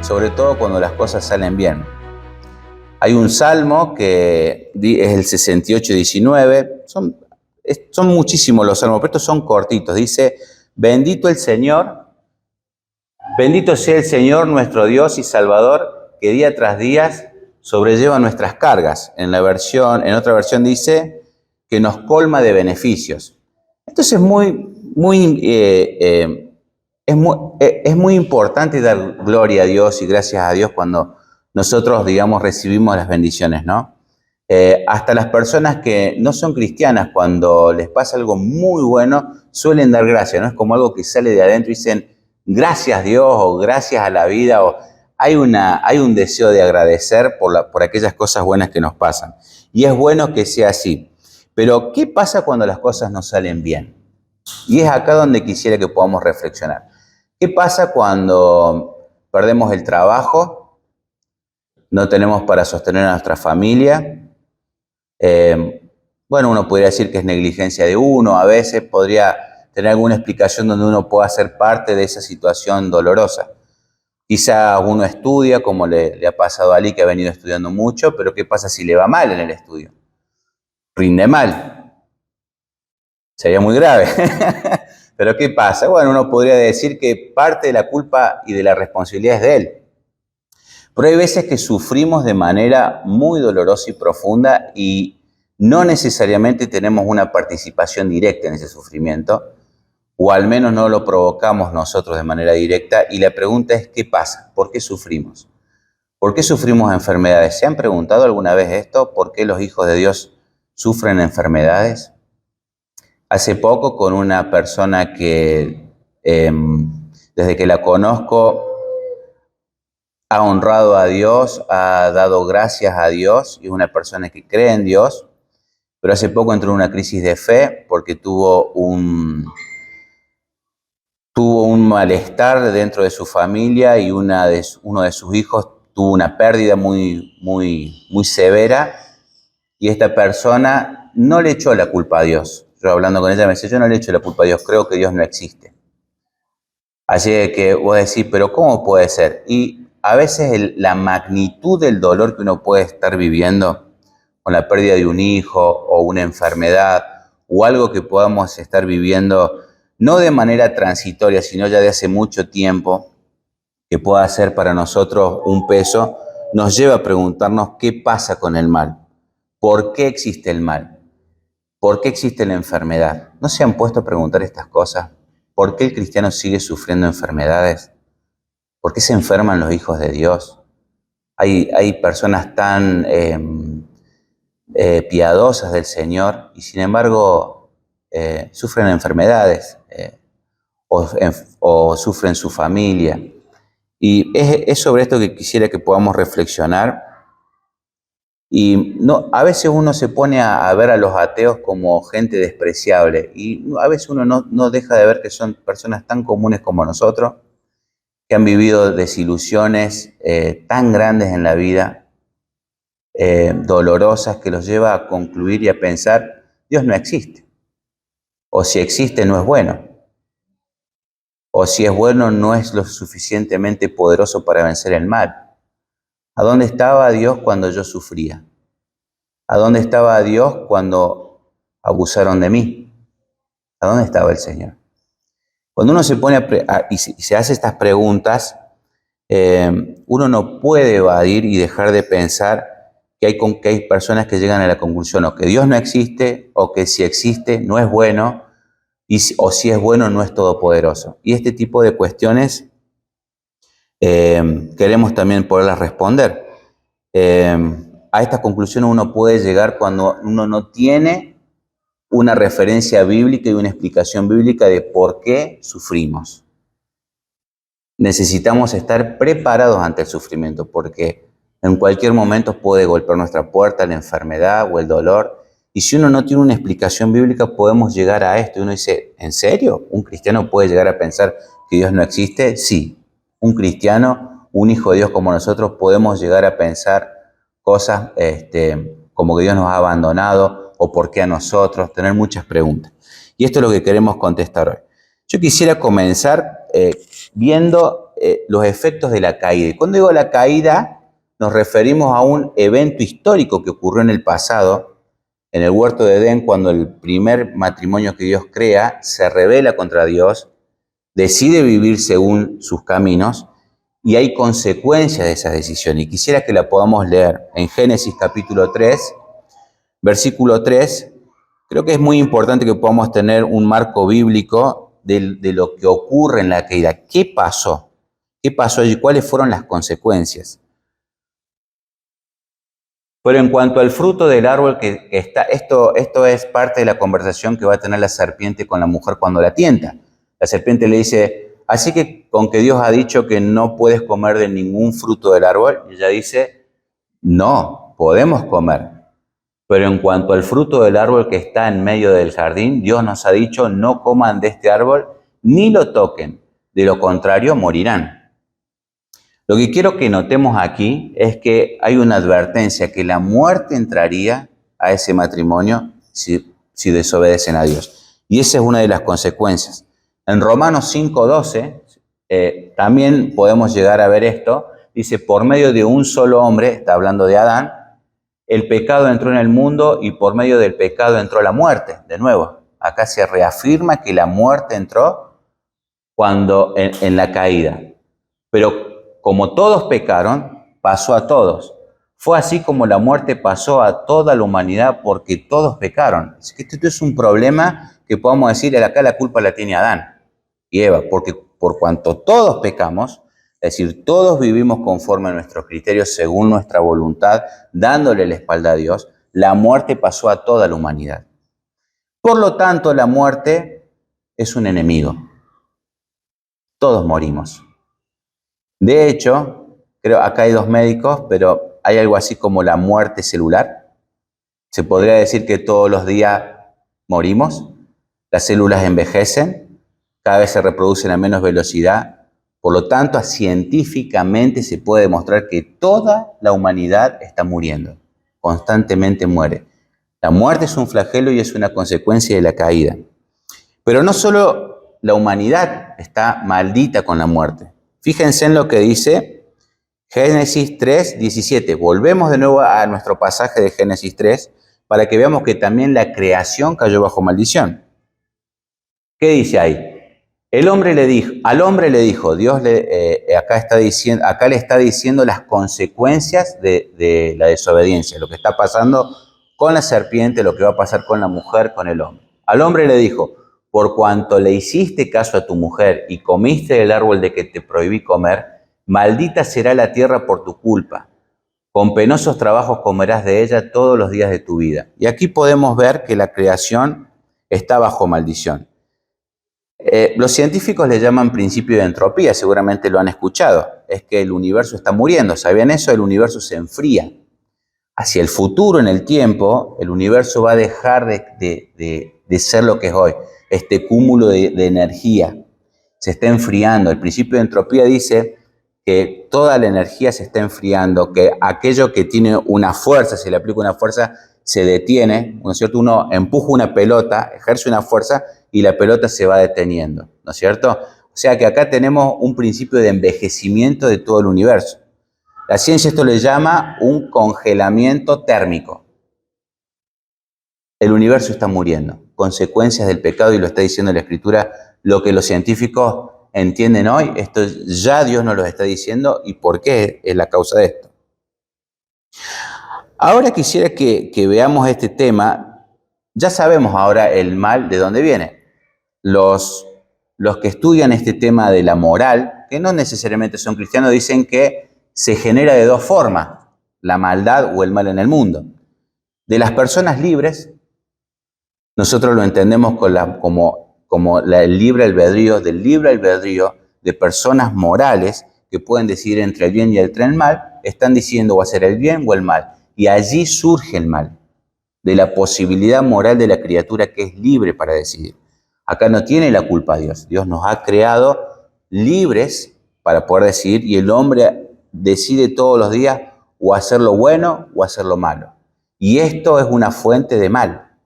sobre todo cuando las cosas salen bien. Hay un salmo que es el 68:19, son muchísimos los salmos, pero estos son cortitos. Dice: bendito el Señor, bendito sea el Señor nuestro Dios y Salvador, que día tras día sobrelleva nuestras cargas. En otra versión dice que nos colma de beneficios. Entonces es muy importante dar gloria a Dios y gracias a Dios cuando nosotros, digamos, recibimos las bendiciones, ¿no? Hasta las personas que no son cristianas, cuando les pasa algo muy bueno, suelen dar gracias, ¿no? Es como algo que sale de adentro y dicen, gracias Dios, o gracias a la vida, o hay un deseo de agradecer por aquellas cosas buenas que nos pasan. Y es bueno que sea así. Pero, ¿qué pasa cuando las cosas no salen bien? Y es acá donde quisiera que podamos reflexionar. ¿Qué pasa cuando perdemos el trabajo? No tenemos para sostener a nuestra familia. Bueno, uno podría decir que es negligencia de uno, a veces podría tener alguna explicación donde uno pueda ser parte de esa situación dolorosa. Quizá uno estudia, como le ha pasado a Ali, que ha venido estudiando mucho, pero ¿qué pasa si le va mal en el estudio? Rinde mal. Sería muy grave. Pero ¿qué pasa? Bueno, uno podría decir que parte de la culpa y de la responsabilidad es de él. Pero hay veces que sufrimos de manera muy dolorosa y profunda y no necesariamente tenemos una participación directa en ese sufrimiento, o al menos no lo provocamos nosotros de manera directa. Y la pregunta es, ¿qué pasa? ¿Por qué sufrimos? ¿Por qué sufrimos enfermedades? ¿Se han preguntado alguna vez esto? ¿Por qué los hijos de Dios sufren enfermedades? Hace poco, con una persona que desde que la conozco ha honrado a Dios, ha dado gracias a Dios, y es una persona que cree en Dios, pero hace poco entró en una crisis de fe porque tuvo un malestar dentro de su familia y uno de sus hijos tuvo una pérdida muy severa, y esta persona no le echó la culpa a Dios. Yo hablando con ella me decía, yo no le echo la culpa a Dios, creo que Dios no existe. Así que vos decís, pero ¿cómo puede ser? Y a veces la magnitud del dolor que uno puede estar viviendo con la pérdida de un hijo o una enfermedad o algo que podamos estar viviendo, no de manera transitoria, sino ya de hace mucho tiempo, que pueda ser para nosotros un peso, nos lleva a preguntarnos qué pasa con el mal. ¿Por qué existe el mal? ¿Por qué existe la enfermedad? ¿No se han puesto a preguntar estas cosas? ¿Por qué el cristiano sigue sufriendo enfermedades? ¿Por qué se enferman los hijos de Dios? Hay personas tan piadosas del Señor y sin embargo sufren enfermedades o sufren su familia. Y es sobre esto que quisiera que podamos reflexionar. Y no, a veces uno se pone a ver a los ateos como gente despreciable y a veces uno no deja de ver que son personas tan comunes como nosotros, que han vivido desilusiones tan grandes en la vida, dolorosas, que los lleva a concluir y a pensar, Dios no existe, o si existe no es bueno, o si es bueno no es lo suficientemente poderoso para vencer el mal. ¿A dónde estaba Dios cuando yo sufría? ¿A dónde estaba Dios cuando abusaron de mí? ¿A dónde estaba el Señor? Cuando uno se pone y se hace estas preguntas, uno no puede evadir y dejar de pensar que hay personas que llegan a la conclusión o que Dios no existe, o que si existe no es bueno, o si es bueno no es todopoderoso. Y este tipo de cuestiones queremos también poderlas responder. A esta conclusión uno puede llegar cuando uno no tiene una referencia bíblica y una explicación bíblica de por qué sufrimos. Necesitamos estar preparados ante el sufrimiento, porque en cualquier momento puede golpear nuestra puerta la enfermedad o el dolor. Y si uno no tiene una explicación bíblica, podemos llegar a esto. Y uno dice, ¿en serio? ¿Un cristiano puede llegar a pensar que Dios no existe? Sí. Un cristiano, un hijo de Dios como nosotros, podemos llegar a pensar cosas como que Dios nos ha abandonado o por qué a nosotros, tener muchas preguntas. Y esto es lo que queremos contestar hoy. Yo quisiera comenzar viendo los efectos de la caída. Y cuando digo la caída, nos referimos a un evento histórico que ocurrió en el pasado, en el huerto de Edén, cuando el primer matrimonio que Dios crea se rebela contra Dios, decide vivir según sus caminos, y hay consecuencias de esa decisión. Y quisiera que la podamos leer en Génesis capítulo 3, versículo 3. Creo que es muy importante que podamos tener un marco bíblico de lo que ocurre en la caída. ¿Qué pasó? ¿Qué pasó y cuáles fueron las consecuencias? Pero en cuanto al fruto del árbol que está, esto es parte de la conversación que va a tener la serpiente con la mujer cuando la tienta. La serpiente le dice, así que con que Dios ha dicho que no puedes comer de ningún fruto del árbol, y ella dice, no, podemos comer. Pero en cuanto al fruto del árbol que está en medio del jardín, Dios nos ha dicho, no coman de este árbol, ni lo toquen, de lo contrario morirán. Lo que quiero que notemos aquí es que hay una advertencia que la muerte entraría a ese matrimonio si desobedecen a Dios. Y esa es una de las consecuencias. En Romanos 5:12 también podemos llegar a ver esto. Dice, por medio de un solo hombre, está hablando de Adán, el pecado entró en el mundo y por medio del pecado entró la muerte. De nuevo, acá se reafirma que la muerte entró cuando en la caída. Pero como todos pecaron, pasó a todos. Fue así como la muerte pasó a toda la humanidad porque todos pecaron. Es que esto es un problema que podemos decir, acá la culpa la tiene Adán y Eva, porque por cuanto todos pecamos, es decir, todos vivimos conforme a nuestros criterios según nuestra voluntad, dándole la espalda a Dios, la muerte pasó a toda la humanidad. Por lo tanto, la muerte es un enemigo. Todos morimos. De hecho, creo acá hay dos médicos, pero hay algo así como la muerte celular. Se podría decir que todos los días morimos, las células envejecen, cada vez se reproducen a menos velocidad. Por lo tanto, científicamente se puede demostrar que toda la humanidad está muriendo, constantemente muere. La muerte es un flagelo y es una consecuencia de la caída. Pero no solo la humanidad está maldita con la muerte. Fíjense en lo que dice Génesis 3:17. Volvemos de nuevo a nuestro pasaje de Génesis 3 para que veamos que también la creación cayó bajo maldición. ¿Qué dice ahí? Al hombre le dijo, Dios acá le está diciendo las consecuencias de la desobediencia, lo que está pasando con la serpiente, lo que va a pasar con la mujer, con el hombre. Al hombre le dijo, por cuanto le hiciste caso a tu mujer y comiste del árbol de que te prohibí comer, maldita será la tierra por tu culpa. Con penosos trabajos comerás de ella todos los días de tu vida. Y aquí podemos ver que la creación está bajo maldición. Los científicos le llaman principio de entropía, seguramente lo han escuchado. Es que el universo está muriendo. ¿Sabían eso? El universo se enfría. Hacia el futuro, en el tiempo, el universo va a dejar de ser lo que es hoy. Este cúmulo de energía se está enfriando. El principio de entropía dice que toda la energía se está enfriando, que aquello que tiene una fuerza, si le aplica una fuerza, se detiene, ¿no es cierto? Uno empuja una pelota, ejerce una fuerza y la pelota se va deteniendo, ¿no es cierto? O sea que acá tenemos un principio de envejecimiento de todo el universo. La ciencia esto le llama un congelamiento térmico. El universo está muriendo, consecuencias del pecado, y lo está diciendo la Escritura, lo que los científicos entienden hoy, esto ya Dios nos lo está diciendo, y por qué es la causa de esto. Ahora quisiera que veamos este tema. Ya sabemos ahora el mal de dónde viene. Los que estudian este tema de la moral, que no necesariamente son cristianos, dicen que se genera de dos formas, la maldad o el mal en el mundo. De las personas libres, nosotros lo entendemos como el libre albedrío, del libre albedrío de personas morales que pueden decidir entre el bien y el mal, están diciendo o hacer el bien o el mal. Y allí surge el mal, de la posibilidad moral de la criatura que es libre para decidir. Acá no tiene la culpa Dios. Dios nos ha creado libres para poder decidir, y el hombre decide todos los días o hacer lo bueno o hacer lo malo. Y esto es una fuente de mal.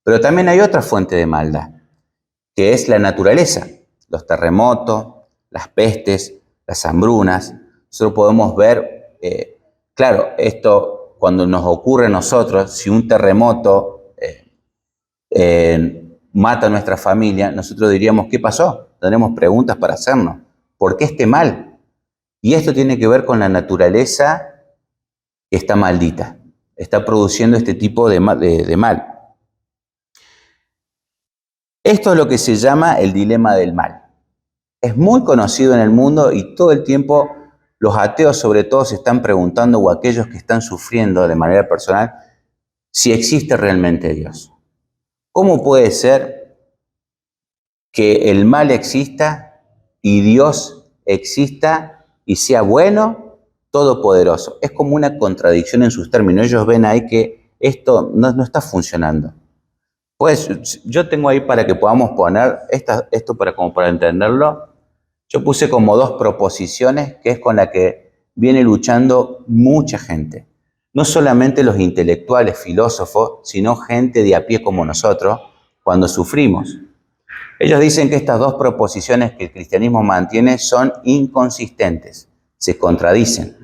Pero también hay otra fuente de maldad, que es la naturaleza, los terremotos, las pestes, las hambrunas. Nosotros podemos ver, claro, esto cuando nos ocurre a nosotros, si un terremoto mata a nuestra familia, nosotros diríamos, ¿qué pasó? Tenemos preguntas para hacernos. ¿Por qué este mal? Y esto tiene que ver con la naturaleza que está maldita, está produciendo este tipo de mal. Esto es lo que se llama el dilema del mal. Es muy conocido en el mundo y todo el tiempo los ateos sobre todo se están preguntando, o aquellos que están sufriendo de manera personal, si existe realmente Dios. ¿Cómo puede ser que el mal exista y Dios exista y sea bueno, todopoderoso? Es como una contradicción en sus términos. Ellos ven ahí que esto no está funcionando. Pues yo tengo ahí para que podamos poner esto para entenderlo. Yo puse como dos proposiciones que es con la que viene luchando mucha gente. No solamente los intelectuales, filósofos, sino gente de a pie como nosotros cuando sufrimos. Ellos dicen que estas dos proposiciones que el cristianismo mantiene son inconsistentes, se contradicen.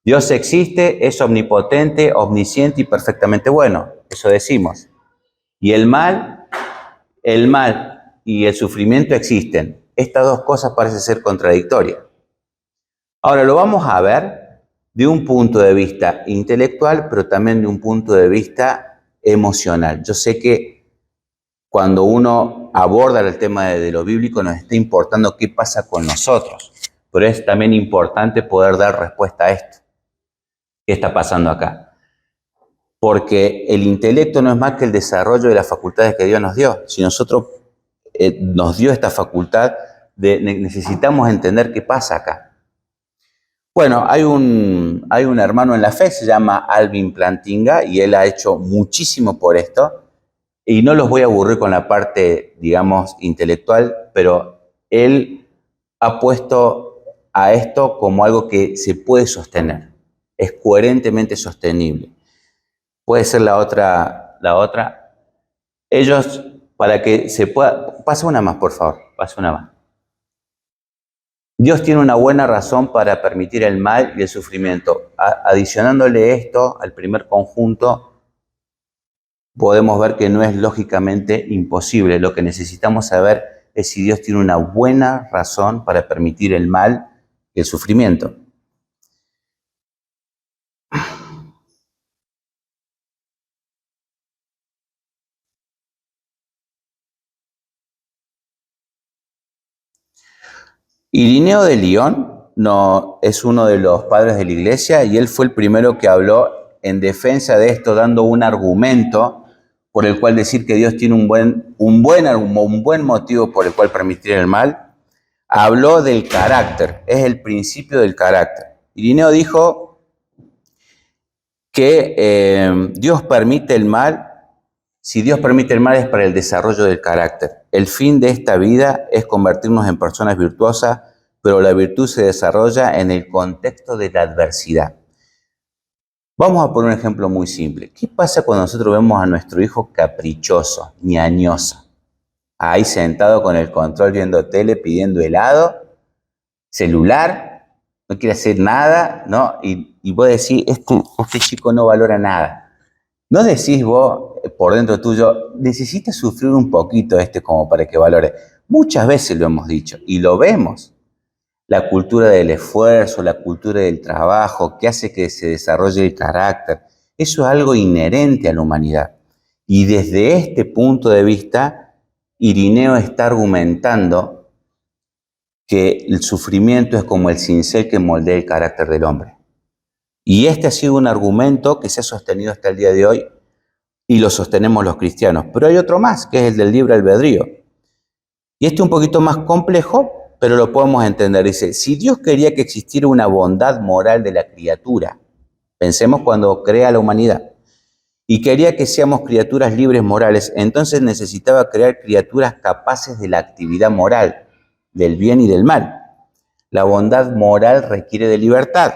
Dios existe, es omnipotente, omnisciente y perfectamente bueno, eso decimos. Y el mal y el sufrimiento existen. Estas dos cosas parecen ser contradictorias. Ahora lo vamos a ver de un punto de vista intelectual, pero también de un punto de vista emocional. Yo sé que cuando uno aborda el tema de lo bíblico nos está importando qué pasa con nosotros, pero es también importante poder dar respuesta a esto. ¿Qué está pasando acá? Porque el intelecto no es más que el desarrollo de las facultades que Dios nos dio. Si nosotros nos dio esta facultad, necesitamos entender qué pasa acá. Bueno, hay un hermano en la fe, se llama Alvin Plantinga, y él ha hecho muchísimo por esto. Y no los voy a aburrir con la parte, digamos, intelectual, pero él ha puesto a esto como algo que se puede sostener, es coherentemente sostenible. Puede ser la otra. Ellos, para que se pueda... Pasa una más, por favor, pasa una más. Dios tiene una buena razón para permitir el mal y el sufrimiento. Adicionándole esto al primer conjunto, podemos ver que no es lógicamente imposible. Lo que necesitamos saber es si Dios tiene una buena razón para permitir el mal y el sufrimiento. Irineo de Lyon es uno de los padres de la iglesia y él fue el primero que habló en defensa de esto, dando un argumento por el cual decir que Dios tiene un buen motivo por el cual permitir el mal. Habló del carácter, es el principio del carácter. Irineo dijo que Dios permite el mal. Si Dios permite el mal es para el desarrollo del carácter. El fin de esta vida es convertirnos en personas virtuosas, pero la virtud se desarrolla en el contexto de la adversidad. Vamos a poner un ejemplo muy simple. ¿Qué pasa cuando nosotros vemos a nuestro hijo caprichoso, ñañoso? Ahí sentado con el control viendo tele, pidiendo helado, celular, no quiere hacer nada, ¿no? Y vos decís, este chico no valora nada. ¿No decís vos, por dentro tuyo, necesitas sufrir un poquito como para que valore? Muchas veces lo hemos dicho y lo vemos. La cultura del esfuerzo, la cultura del trabajo, que hace que se desarrolle el carácter, eso es algo inherente a la humanidad. Y desde este punto de vista, Irineo está argumentando que el sufrimiento es como el cincel que moldea el carácter del hombre. Y este ha sido un argumento que se ha sostenido hasta el día de hoy y lo sostenemos los cristianos. Pero hay otro más, que es el del libre albedrío. Y este es un poquito más complejo, pero lo podemos entender. Dice, si Dios quería que existiera una bondad moral de la criatura, pensemos cuando crea la humanidad, y quería que seamos criaturas libres morales, entonces necesitaba crear criaturas capaces de la actividad moral, del bien y del mal. La bondad moral requiere de libertad.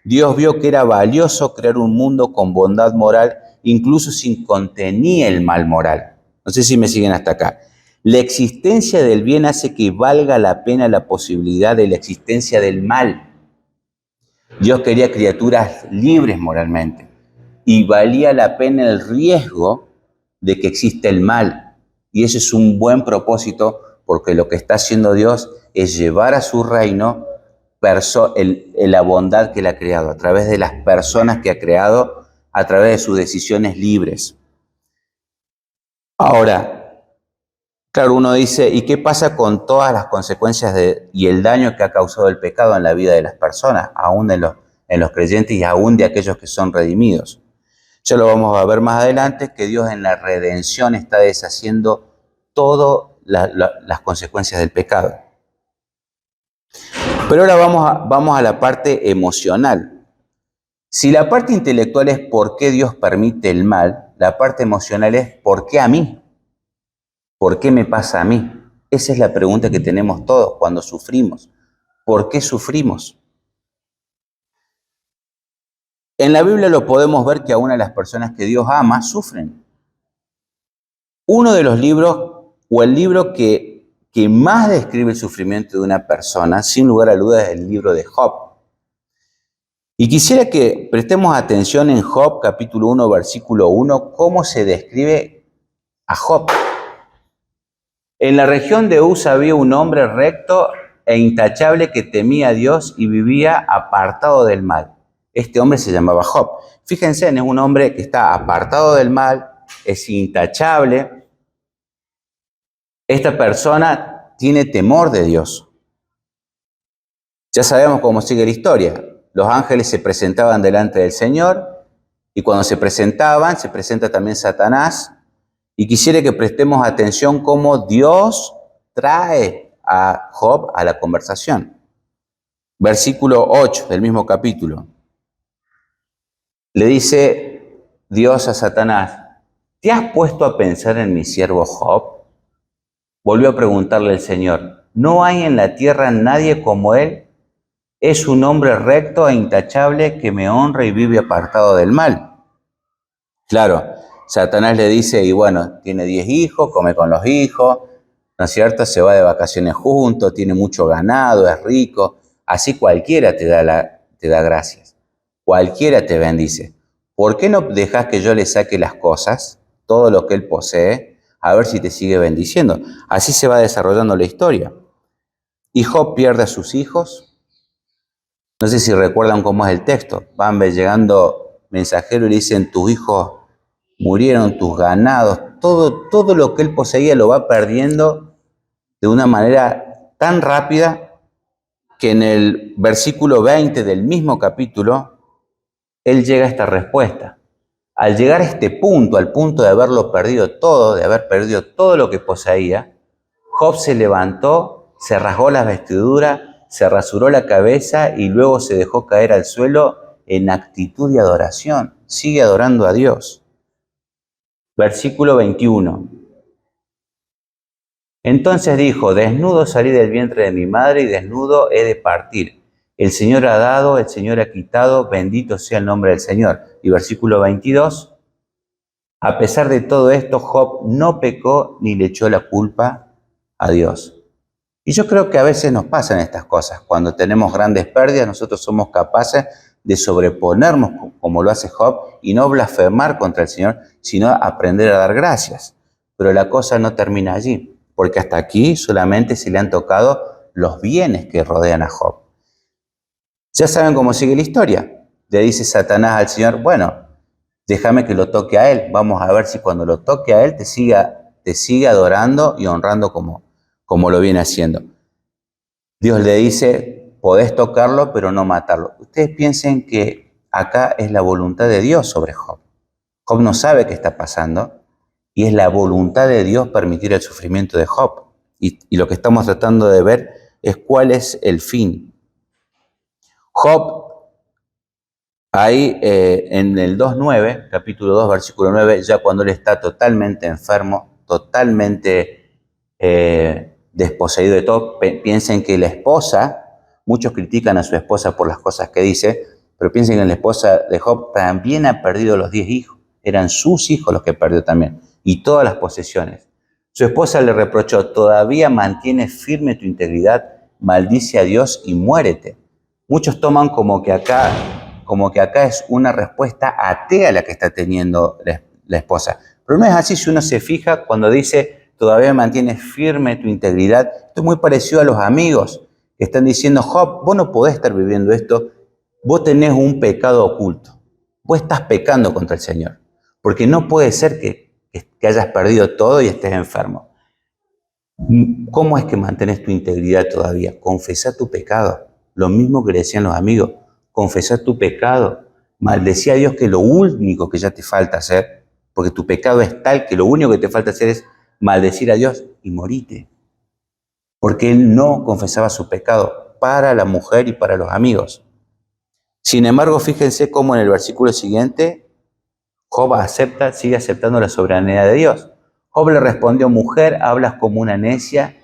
Dios vio que era valioso crear un mundo con bondad moral, incluso si contenía el mal moral. No sé si me siguen hasta acá. La existencia del bien hace que valga la pena la posibilidad de la existencia del mal. Dios quería criaturas libres moralmente y valía la pena el riesgo de que exista el mal. Y ese es un buen propósito, porque lo que está haciendo Dios es llevar a su reino la bondad que Él ha creado, a través de las personas que ha creado, a través de sus decisiones libres. Ahora, claro, uno dice, ¿y qué pasa con todas las consecuencias y el daño que ha causado el pecado en la vida de las personas, aún en los creyentes y aún de aquellos que son redimidos? Ya lo vamos a ver más adelante, que Dios en la redención está deshaciendo todas las consecuencias del pecado. Pero ahora vamos a la parte emocional. Si la parte intelectual es por qué Dios permite el mal, la parte emocional es ¿por qué a mí? ¿Por qué me pasa a mí? Esa es la pregunta que tenemos todos cuando sufrimos. ¿Por qué sufrimos? En la Biblia lo podemos ver que aún las personas que Dios ama sufren. Uno de los libros, o el libro que más describe el sufrimiento de una persona, sin lugar a dudas, es el libro de Job. Y quisiera que prestemos atención en Job, capítulo 1, versículo 1, cómo se describe a Job. En la región de Uz había un hombre recto e intachable que temía a Dios y vivía apartado del mal. Este hombre se llamaba Job. Fíjense, es un hombre que está apartado del mal, es intachable. Esta persona tiene temor de Dios. Ya sabemos cómo sigue la historia. Los ángeles se presentaban delante del Señor y cuando se presentaban, se presenta también Satanás. Y quisiera que prestemos atención cómo Dios trae a Job a la conversación. Versículo 8 del mismo capítulo. Le dice Dios a Satanás, ¿te has puesto a pensar en mi siervo Job? Volvió a preguntarle el Señor, ¿no hay en la tierra nadie como él? Es un hombre recto e intachable que me honra y vive apartado del mal. Claro, Satanás le dice, y bueno, tiene 10 hijos, come con los hijos, ¿no es cierto? Se va de vacaciones juntos, tiene mucho ganado, es rico. Así cualquiera te da gracias. Cualquiera te bendice. ¿Por qué no dejas que yo le saque las cosas, todo lo que él posee, a ver si te sigue bendiciendo? Así se va desarrollando la historia. Y Job pierde a sus hijos. No sé si recuerdan cómo es el texto. Van llegando mensajeros y le dicen, tus hijos murieron, tus ganados, todo lo que él poseía lo va perdiendo de una manera tan rápida que en el versículo 20 del mismo capítulo, él llega a esta respuesta. Al llegar a este punto, al punto de haberlo perdido todo, de haber perdido todo lo que poseía, Job se levantó, se rasgó las vestiduras, se rasuró la cabeza y luego se dejó caer al suelo en actitud de adoración. Sigue adorando a Dios. Versículo 21. Entonces dijo, desnudo salí del vientre de mi madre y desnudo he de partir. El Señor ha dado, el Señor ha quitado, bendito sea el nombre del Señor. Y versículo 22. A pesar de todo esto, Job no pecó ni le echó la culpa a Dios. Y yo creo que a veces nos pasan estas cosas. Cuando tenemos grandes pérdidas, nosotros somos capaces de sobreponernos, como lo hace Job, y no blasfemar contra el Señor, sino aprender a dar gracias. Pero la cosa no termina allí, porque hasta aquí solamente se le han tocado los bienes que rodean a Job. Ya saben cómo sigue la historia. Le dice Satanás al Señor, bueno, déjame que lo toque a él. Vamos a ver si cuando lo toque a él te sigue adorando y honrando como lo viene haciendo. Dios le dice, podés tocarlo, pero no matarlo. Ustedes piensen que acá es la voluntad de Dios sobre Job. Job no sabe qué está pasando y es la voluntad de Dios permitir el sufrimiento de Job. Y lo que estamos tratando de ver es cuál es el fin. Job, ahí en el 2.9, capítulo 2, versículo 9, ya cuando él está totalmente enfermo, totalmente desposeído de todo, piensen que la esposa, muchos critican a su esposa por las cosas que dice, pero piensen que la esposa de Job también ha perdido los 10 hijos, eran sus hijos los que perdió también, y todas las posesiones. Su esposa le reprochó, todavía mantienes firme tu integridad, maldice a Dios y muérete. Muchos toman como que acá es una respuesta atea la que está teniendo la esposa. Pero no es así. Si uno se fija cuando dice, todavía mantienes firme tu integridad, esto es muy parecido a los amigos que están diciendo, Job, vos no podés estar viviendo esto, vos tenés un pecado oculto, vos estás pecando contra el Señor, porque no puede ser que hayas perdido todo y estés enfermo. ¿Cómo es que mantenés tu integridad todavía? Confesá tu pecado, lo mismo que le decían los amigos, confesá tu pecado, maldecía a Dios, que lo único que ya te falta hacer, porque tu pecado es tal que lo único que te falta hacer es maldecir a Dios y morite. Porque él no confesaba su pecado para la mujer y para los amigos. Sin embargo, fíjense cómo en el versículo siguiente, Job sigue aceptando la soberanía de Dios. Job le respondió, mujer, hablas como una necia.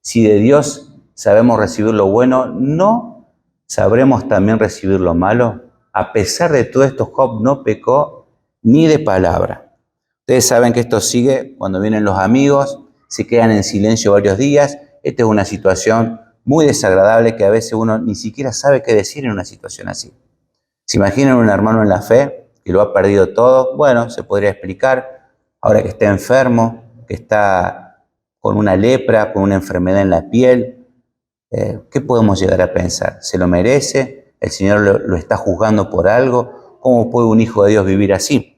Si de Dios sabemos recibir lo bueno, ¿no sabremos también recibir lo malo? A pesar de todo esto, Job no pecó ni de palabra. Ustedes saben que esto sigue cuando vienen los amigos, se quedan en silencio varios días. Esta es una situación muy desagradable que a veces uno ni siquiera sabe qué decir en una situación así. ¿Se imaginan un hermano en la fe que lo ha perdido todo? Bueno, se podría explicar. Ahora que está enfermo, que está con una lepra, con una enfermedad en la piel, ¿qué podemos llegar a pensar? ¿Se lo merece? ¿El Señor lo está juzgando por algo? ¿Cómo puede un hijo de Dios vivir así?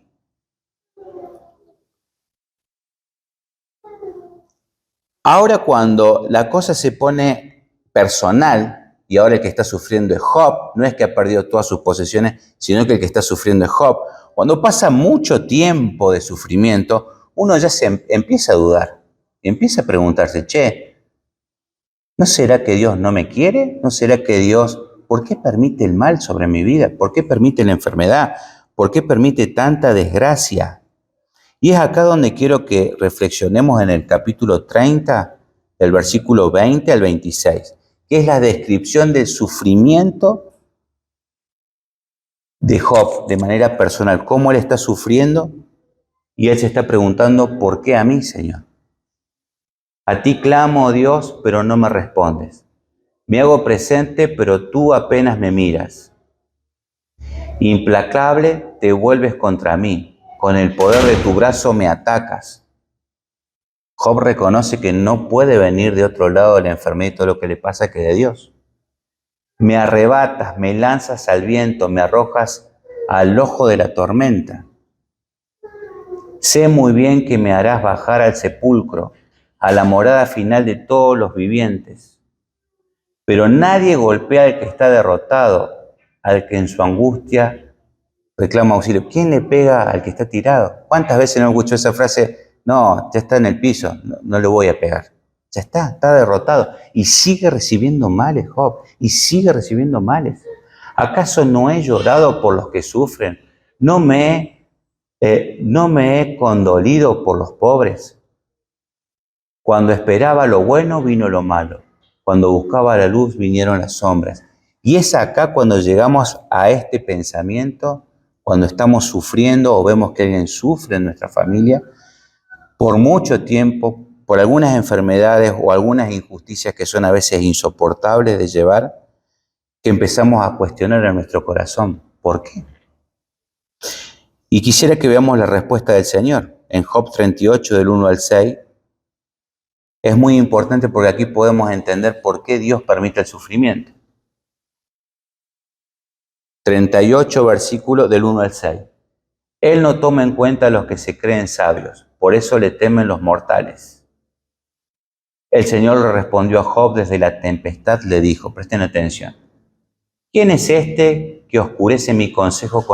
Ahora cuando la cosa se pone personal, y ahora el que está sufriendo es Job, no es que ha perdido todas sus posesiones, sino que el que está sufriendo es Job. Cuando pasa mucho tiempo de sufrimiento, uno ya se empieza a dudar, empieza a preguntarse, ¿no será que Dios no me quiere? ¿No será que Dios, por qué permite el mal sobre mi vida? ¿Por qué permite la enfermedad? ¿Por qué permite tanta desgracia? Y es acá donde quiero que reflexionemos en el capítulo 30, del versículo 20 al 26, que es la descripción del sufrimiento de Job de manera personal, cómo él está sufriendo y él se está preguntando, ¿por qué a mí, Señor? A ti clamo, oh Dios, pero no me respondes. Me hago presente, pero tú apenas me miras. Implacable te vuelves contra mí, con el poder de tu brazo me atacas. Job reconoce que no puede venir de otro lado de la enfermedad y todo lo que le pasa que de Dios. Me arrebatas, me lanzas al viento, me arrojas al ojo de la tormenta. Sé muy bien que me harás bajar al sepulcro, a la morada final de todos los vivientes. Pero nadie golpea al que está derrotado, al que en su angustia reclama auxilio. ¿Quién le pega al que está tirado? ¿Cuántas veces no escuchó esa frase? No, ya está en el piso, no le voy a pegar. Ya está derrotado. Y sigue recibiendo males, Job, y sigue recibiendo males. ¿Acaso no he llorado por los que sufren? ¿No me he condolido por los pobres? Cuando esperaba lo bueno, vino lo malo. Cuando buscaba la luz, vinieron las sombras. Y es acá cuando llegamos a este pensamiento, cuando estamos sufriendo o vemos que alguien sufre en nuestra familia, por mucho tiempo, por algunas enfermedades o algunas injusticias que son a veces insoportables de llevar, que empezamos a cuestionar en nuestro corazón. ¿Por qué? Y quisiera que veamos la respuesta del Señor. En Job 38, del 1 al 6, es muy importante porque aquí podemos entender por qué Dios permite el sufrimiento. 38, versículo del 1 al 6. Él no toma en cuenta a los que se creen sabios, por eso le temen los mortales. El Señor le respondió a Job desde la tempestad, le dijo, presten atención, ¿quién es este que oscurece mi consejo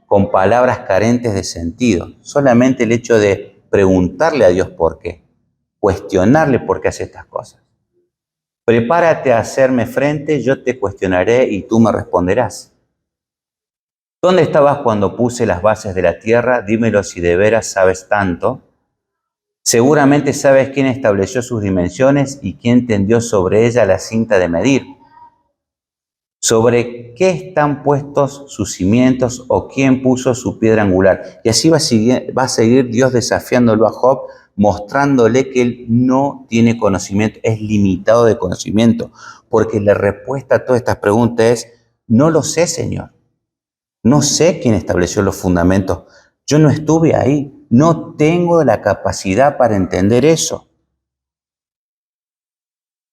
con palabras carentes de sentido? Solamente el hecho de preguntarle a Dios por qué, cuestionarle por qué hace estas cosas. Prepárate a hacerme frente, yo te cuestionaré y tú me responderás. ¿Dónde estabas cuando puse las bases de la tierra? Dímelo si de veras sabes tanto. Seguramente sabes quién estableció sus dimensiones y quién tendió sobre ella la cinta de medir. ¿Sobre qué están puestos sus cimientos o quién puso su piedra angular? Y así va a seguir Dios desafiándolo a Job mostrándole que él no tiene conocimiento, es limitado de conocimiento, porque la respuesta a todas estas preguntas es, no lo sé, Señor. No sé quién estableció los fundamentos. Yo no estuve ahí. No tengo la capacidad para entender eso.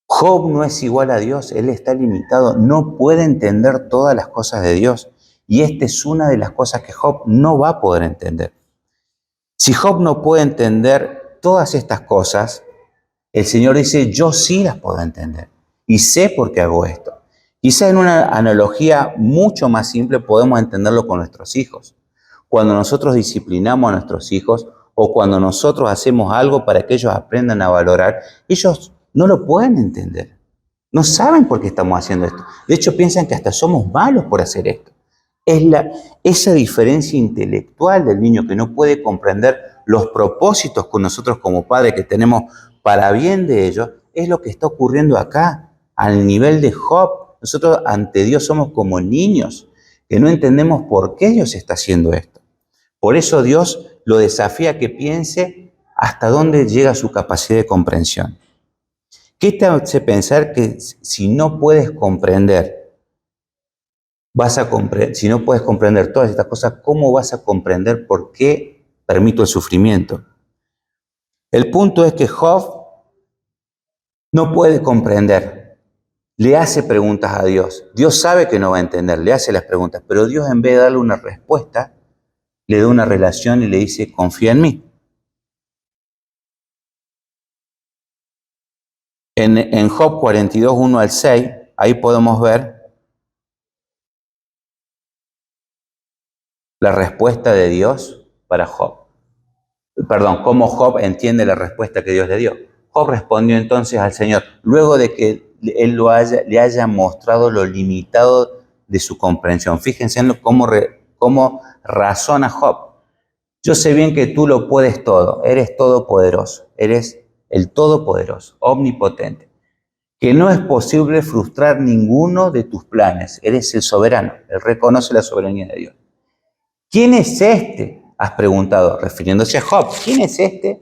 Job no es igual a Dios. Él está limitado. No puede entender todas las cosas de Dios. Y esta es una de las cosas que Job no va a poder entender. Si Job no puede entender todas estas cosas, el Señor dice, yo sí las puedo entender. Y sé por qué hago esto. Quizá en una analogía mucho más simple podemos entenderlo con nuestros hijos. Cuando nosotros disciplinamos a nuestros hijos o cuando nosotros hacemos algo para que ellos aprendan a valorar, ellos no lo pueden entender. No saben por qué estamos haciendo esto. De hecho, piensan que hasta somos malos por hacer esto. Es esa diferencia intelectual del niño que no puede comprender los propósitos con nosotros como padres que tenemos para bien de ellos, es lo que está ocurriendo acá, al nivel de Job. Nosotros ante Dios somos como niños, que no entendemos por qué Dios está haciendo esto. Por eso Dios lo desafía a que piense hasta dónde llega su capacidad de comprensión. ¿Qué te hace pensar que si no puedes comprender, si no puedes comprender todas estas cosas, cómo vas a comprender por qué permito el sufrimiento? El punto es que Job no puede comprender. Le hace preguntas a Dios. Dios sabe que no va a entender, le hace las preguntas, pero Dios en vez de darle una respuesta, le da una relación y le dice, confía en mí. En Job 42, 1 al 6, ahí podemos ver la respuesta de Dios para Job. Perdón, cómo Job entiende la respuesta que Dios le dio. Job respondió entonces al Señor, luego de que él le haya mostrado lo limitado de su comprensión. Fíjense en cómo razona Job. Yo sé bien que tú lo puedes todo, eres todopoderoso, eres el todopoderoso, omnipotente, que no es posible frustrar ninguno de tus planes, eres el soberano, él reconoce la soberanía de Dios. ¿Quién es este? Has preguntado, refiriéndose a Job, ¿quién es este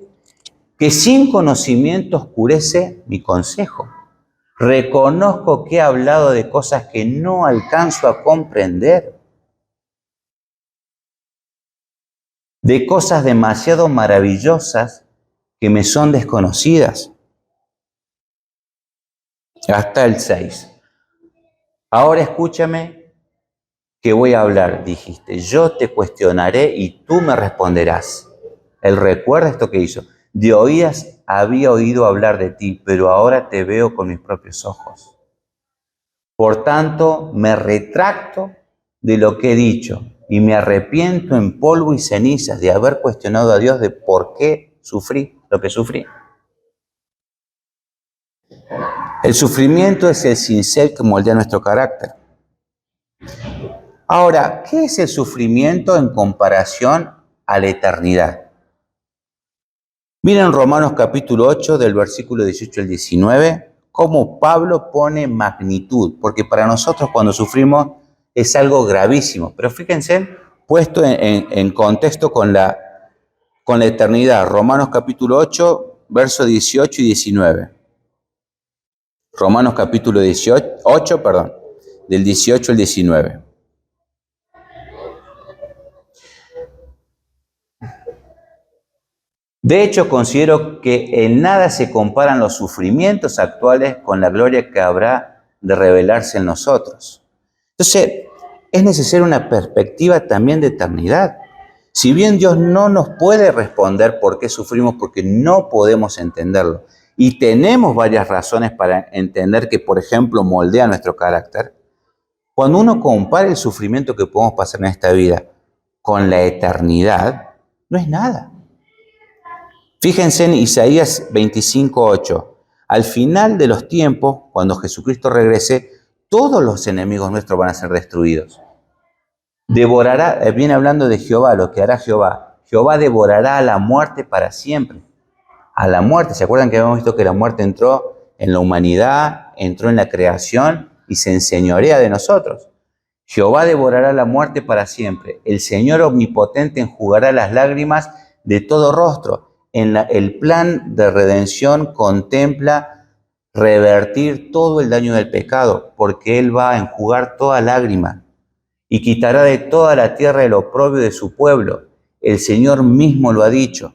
que sin conocimiento oscurece mi consejo? Reconozco que he hablado de cosas que no alcanzo a comprender, de cosas demasiado maravillosas que me son desconocidas. Hasta el 6. Ahora escúchame que voy a hablar, dijiste. Yo te cuestionaré y tú me responderás. Él recuerda esto que hizo. De oídas había oído hablar de ti, pero ahora te veo con mis propios ojos. Por tanto, me retracto de lo que he dicho y me arrepiento en polvo y cenizas de haber cuestionado a Dios de por qué sufrí lo que sufrí. El sufrimiento es el cincel que moldea nuestro carácter. Ahora, ¿qué es el sufrimiento en comparación a la eternidad? Miren Romanos capítulo 8 del versículo 18 al 19, cómo Pablo pone magnitud, porque para nosotros cuando sufrimos es algo gravísimo, pero fíjense, puesto en contexto con la eternidad. Romanos capítulo 8, versos 18 y 19. Romanos capítulo 8, del 18 al 19. De hecho, considero que en nada se comparan los sufrimientos actuales con la gloria que habrá de revelarse en nosotros. Entonces, es necesaria una perspectiva también de eternidad. Si bien Dios no nos puede responder por qué sufrimos, porque no podemos entenderlo, y tenemos varias razones para entender que, por ejemplo, moldea nuestro carácter, cuando uno compara el sufrimiento que podemos pasar en esta vida con la eternidad, no es nada. Fíjense en Isaías 25:8. Al final de los tiempos, cuando Jesucristo regrese, todos los enemigos nuestros van a ser destruidos. Devorará, viene hablando de Jehová, lo que hará Jehová. Jehová devorará a la muerte para siempre. A la muerte, ¿se acuerdan que habíamos visto que la muerte entró en la humanidad, entró en la creación y se enseñorea de nosotros? Jehová devorará la muerte para siempre. El Señor omnipotente enjugará las lágrimas de todo rostro. el plan de redención contempla revertir todo el daño del pecado, porque Él va a enjugar toda lágrima y quitará de toda la tierra el oprobio de su pueblo. El Señor mismo lo ha dicho.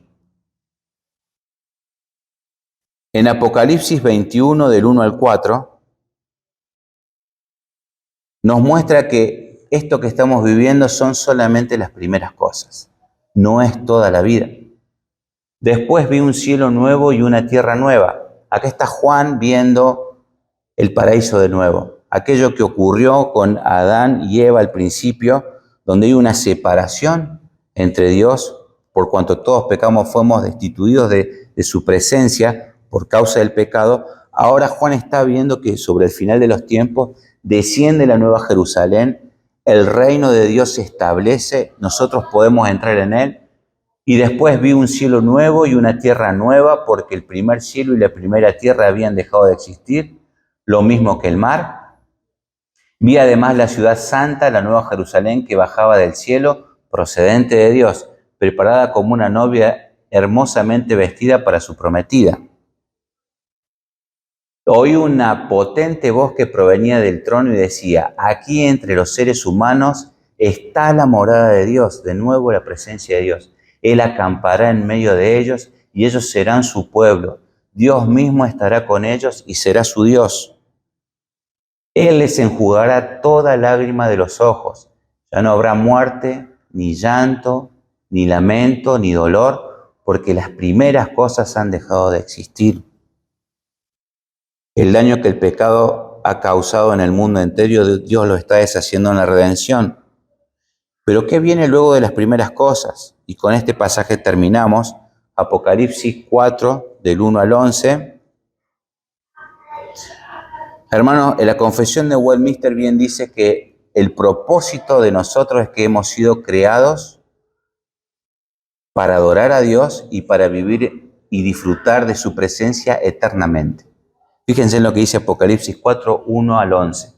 En Apocalipsis 21, del 1 al 4, nos muestra que esto que estamos viviendo son solamente las primeras cosas, no es toda la vida. Después vi un cielo nuevo y una tierra nueva. Acá está Juan viendo el paraíso de nuevo, aquello que ocurrió con Adán y Eva al principio, donde hay una separación entre Dios, por cuanto todos pecamos, fuimos destituidos de su presencia por causa del pecado. Ahora Juan está viendo que sobre el final de los tiempos desciende la nueva Jerusalén, el reino de Dios se establece, nosotros podemos entrar en él. Y después vi un cielo nuevo y una tierra nueva, porque el primer cielo y la primera tierra habían dejado de existir, lo mismo que el mar. Vi además la ciudad santa, la nueva Jerusalén, que bajaba del cielo, procedente de Dios, preparada como una novia hermosamente vestida para su prometida. Oí una potente voz que provenía del trono y decía: aquí entre los seres humanos está la morada de Dios, de nuevo la presencia de Dios. Él acampará en medio de ellos y ellos serán su pueblo. Dios mismo estará con ellos y será su Dios. Él les enjugará toda lágrima de los ojos. Ya no habrá muerte, ni llanto, ni lamento, ni dolor, porque las primeras cosas han dejado de existir. El daño que el pecado ha causado en el mundo entero, Dios lo está deshaciendo en la redención. Pero ¿qué viene luego de las primeras cosas? Y con este pasaje terminamos. Apocalipsis 4, del 1 al 11. Hermanos, en la confesión de Westminster bien dice que el propósito de nosotros es que hemos sido creados para adorar a Dios y para vivir y disfrutar de su presencia eternamente. Fíjense en lo que dice Apocalipsis 4, 1 al 11.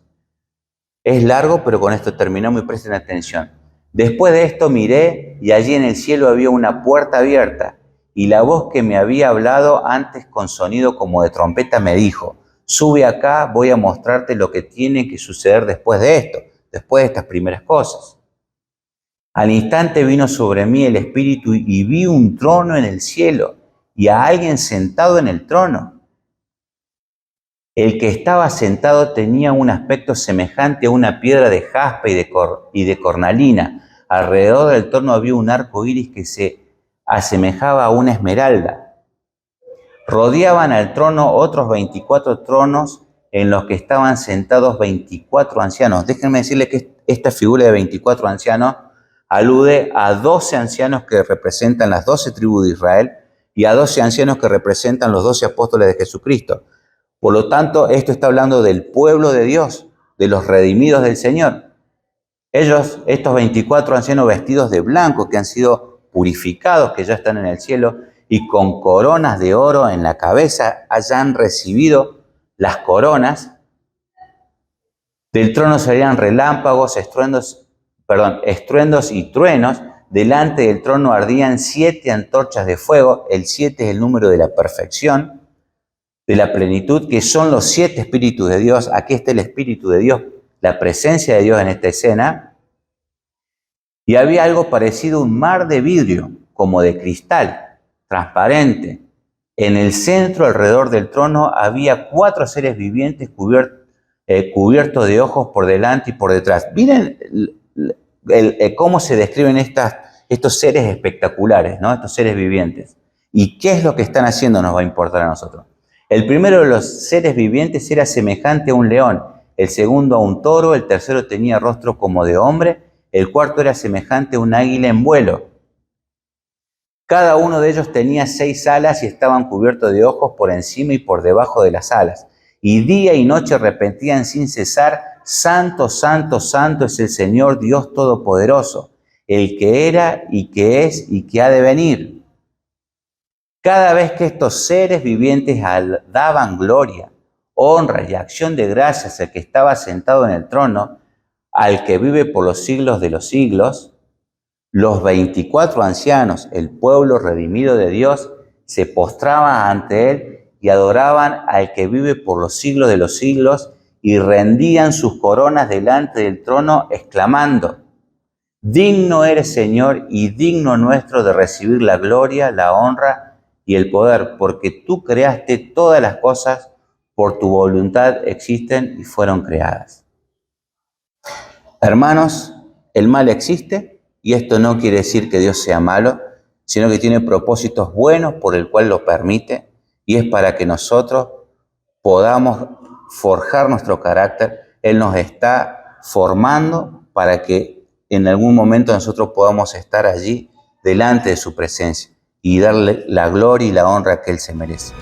Es largo, pero con esto terminamos y presten atención. Después de esto miré y allí en el cielo había una puerta abierta y la voz que me había hablado antes con sonido como de trompeta me dijo: sube acá, voy a mostrarte lo que tiene que suceder después de esto, después de estas primeras cosas. Al instante vino sobre mí el Espíritu y vi un trono en el cielo y a alguien sentado en el trono. El que estaba sentado tenía un aspecto semejante a una piedra de jaspe y de cornalina. Alrededor del trono había un arco iris que se asemejaba a una esmeralda. Rodeaban al trono otros 24 tronos en los que estaban sentados 24 ancianos. Déjenme decirles que esta figura de 24 ancianos alude a 12 ancianos que representan las 12 tribus de Israel y a 12 ancianos que representan los 12 apóstoles de Jesucristo. Por lo tanto, esto está hablando del pueblo de Dios, de los redimidos del Señor. Ellos, estos 24 ancianos vestidos de blanco, que han sido purificados, que ya están en el cielo, y con coronas de oro en la cabeza, hayan recibido las coronas. Del trono salían relámpagos, estruendos y truenos. Delante del trono ardían 7 antorchas de fuego. El 7 es el número de la perfección, de la plenitud, que son los 7 espíritus de Dios. Aquí está el Espíritu de Dios, la presencia de Dios en esta escena. Y había algo parecido a un mar de vidrio, como de cristal, transparente. En el centro, alrededor del trono, había 4 seres vivientes cubiertos de ojos por delante y por detrás. Miren cómo se describen estos seres espectaculares, ¿no? Estos seres vivientes. ¿Y qué es lo que están haciendo? Nos va a importar a nosotros. El primero de los seres vivientes era semejante a un león, el segundo a un toro, el tercero tenía rostro como de hombre, el cuarto era semejante a un águila en vuelo. Cada uno de ellos tenía 6 alas y estaban cubiertos de ojos por encima y por debajo de las alas. Y día y noche repetían sin cesar: Santo, Santo, Santo es el Señor Dios Todopoderoso, el que era y que es y que ha de venir. Cada vez que estos seres vivientes daban gloria, honra y acción de gracias al que estaba sentado en el trono, al que vive por los siglos de los siglos, los 24 ancianos, el pueblo redimido de Dios, se postraban ante Él y adoraban al que vive por los siglos de los siglos y rendían sus coronas delante del trono, exclamando: digno eres, Señor, y digno nuestro de recibir la gloria, la honra y el poder, porque tú creaste todas las cosas, por tu voluntad existen y fueron creadas. Hermanos, el mal existe y esto no quiere decir que Dios sea malo, sino que tiene propósitos buenos por el cual lo permite, y es para que nosotros podamos forjar nuestro carácter. Él nos está formando para que en algún momento nosotros podamos estar allí delante de su presencia y darle la gloria y la honra que Él se merece.